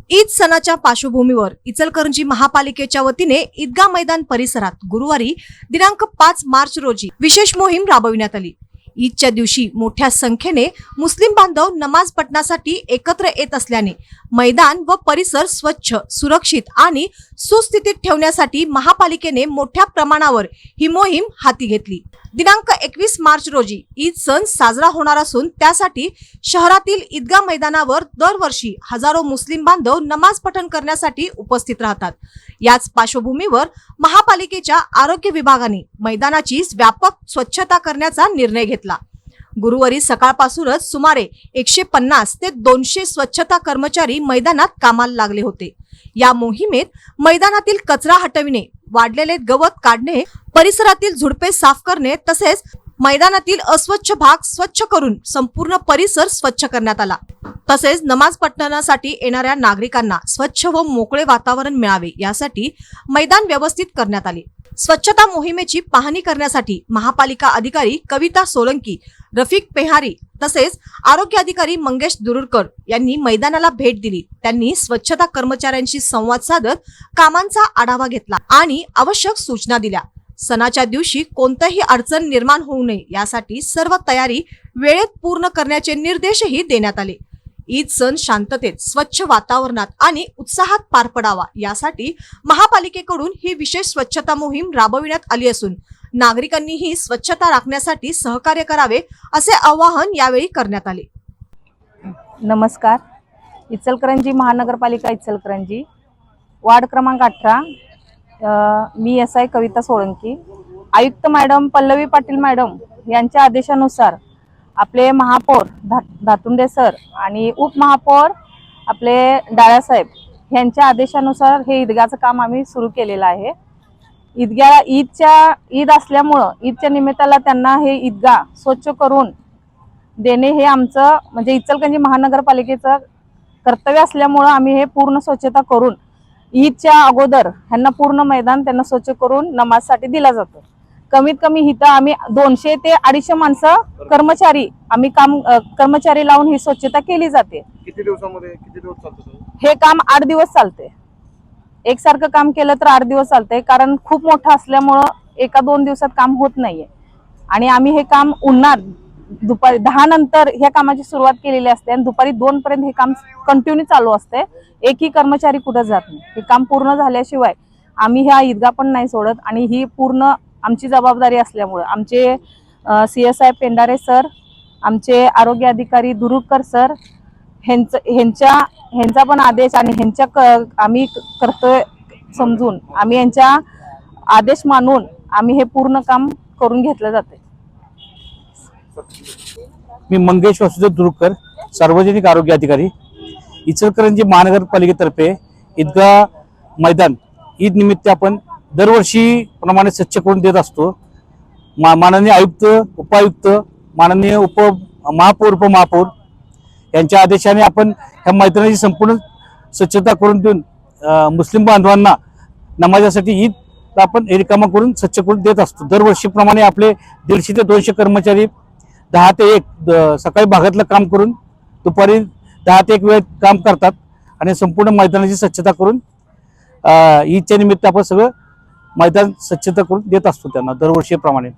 ईद सणाच्या पार्श्वभूमीवर इचलकरंजी महापालिकेच्या वतीने ईदगाह मैदान परिसरात गुरुवारी दिनांक 5 मार्च रोजी विशेष मोहीम राबविण्यात आली। ईदच्या दिवशी मोठ्या संख्येने मुस्लिम बांधव नमाज पठणासाठी एकत्र येत असल्याने मैदान व परिसर स्वच्छ, सुरक्षित आणि सुस्थितीत ठेवण्यासाठी महापालिकेने मोठ्या प्रमाणावर ही मोहीम हाती घेतली। दिनांक 21 मार्च रोजी ईद सण साजरा होणार असून त्यासाठी शहरातील ईदगाह मैदानावर दरवर्षी हजारो मुस्लिम बांधव नमाज पठण करण्यासाठी उपस्थित राहतात। याच पार्श्वभूमीवर महापालिकेच्या आरोग्य विभागाने मैदानाची व्यापक स्वच्छता करण्याचा निर्णय घेतला। गुरुवारी सकाळपासूनच सुमारे 150 ते 200 स्वच्छता कर्मचारी मैदानात कामाला लागले होते। या मोहिमेत मैदानातील कचरा हटविणे, वाढलेले गवत काढणे, परिसरातील झुडपे साफ करणे तसेच मैदानातील अस्वच्छ भाग स्वच्छ करून संपूर्ण परिसर स्वच्छ करण्यात आला। तसेच नमाज पठणासाठी येणाऱ्या नागरिकांना स्वच्छ व मोकळे वातावरण मिळावे यासाठी मैदान व्यवस्थित करण्यात आले। स्वच्छता मोहिमेची पाहणी करण्यासाठी महापालिका अधिकारी कविता सोलंकी, रफिक पेहारी तसेच आरोग्य अधिकारी मंगेश दुरुरकर यांनी मैदानाला भेट दिली। त्यांनी स्वच्छता कर्मचाऱ्यांशी संवाद साधत कामांचा आढावा घेतला आणि आवश्यक सूचना दिल्या। सणाच्या दिवशी कोणतीही अडचण निर्माण होऊ नये यासाठी सर्व तयारी वेळेत पूर्ण करण्याचे निर्देशही देण्यात आले। ईद सण शांततेत, स्वच्छ वातावरणात आणि उत्साहात पार पडावा यासाठी महापालिकेकडून ही विशेष स्वच्छता मोहीम राबविण्यात आली असून नागरिकांनीही स्वच्छता राखण्यासाठी सहकार्य करावे असे आवाहन यावेळी करण्यात आले। नमस्कार। इचलकरंजी महानगरपालिका इचलकरंजी वार्ड क्रमांक 18 मी SI कविता सोळंकी, आयुक्त मॅडम पल्लवी पाटील मॅडम यांच्या आदेशानुसार आपले महापौर धातुंडे सर आणि उपमहापौर आपले डाळासाहेब यांच्या आदेशानुसार हे ईदगाहचं काम आम्ही सुरू केलेलं आहे। ईद असल्यामुळं ईदच्या निमित्ताला त्यांना हे ईदगाह स्वच्छ करून देणे हे आमचं म्हणजे इचलकरंजी महानगरपालिकेचं कर्तव्य असल्यामुळं आम्ही हे पूर्ण स्वच्छता करून ईदच्या अगोदर ह्यांना पूर्ण मैदान त्यांना स्वच्छ करून नमाजसाठी दिला जातो। कमीत कमी इथं आम्ही 200 ते 250 माणसं कर्मचारी लावून ही स्वच्छता केली जाते। किती दिवसामध्ये किती दिवस चालतं हे काम? 8 दिवस चालते। एकसारखं काम केलं तर 8 दिवस चालते, कारण खूप मोठं असल्यामुळं एका 2 दिवसात काम होत नाहीये। आणि आम्ही हे काम उन्हात दुपारी 10 नंतर ह्या कामाची सुरुवात केलेली असते आणि दुपारी 2 पर्यंत हे काम कंटिन्यू चालू असते। एकही कर्मचारी कुठं जात नाही। हे काम पूर्ण झाल्याशिवाय आम्ही ह्या ईदगाह पण नाही सोडत आणि ही पूर्ण आमची जबाबदारी असल्यामुळे आमचे CSI पेंडारे सर, आमचे आरोग्य अधिकारी दुरुरकर सर ह्यांचा पण आदेश आणि आम्ही कर्तव्य समजून आम्ही यांच्या आदेश मानून आम्ही हे पूर्ण काम करून घेतलं जाते। मी मंगेश वसुदेव दुरुरकर, सार्वजनिक आरोग्य अधिकारी, इचलकरंजी महानगरपालिकेतर्फे ईदगाह मैदान ईद निमित्त आपण दरवर्षी प्रमाणे स्वच्छ करून देत असतो। माननीय आयुक्त, उपायुक्त, माननीय महापौर, उपमहापौर यांच्या आदेशाने आपण ह्या मैदानाची संपूर्ण स्वच्छता करून देऊन मुस्लिम बांधवांना नमाजासाठी ईद आपण रिकामा करून स्वच्छ करून देत असतो। दरवर्षीप्रमाणे आपले 150 ते 200 कर्मचारी 10 ते 1 सकाळी भागातलं काम करून दुपारी 10 ते 1 वेळ काम करतात आणि संपूर्ण मैदानाची स्वच्छता करून ईदच्या निमित्त आपण सगळं मैदान स्वच्छता करून देत असतो त्यांना दरवर्षीप्रमाणे।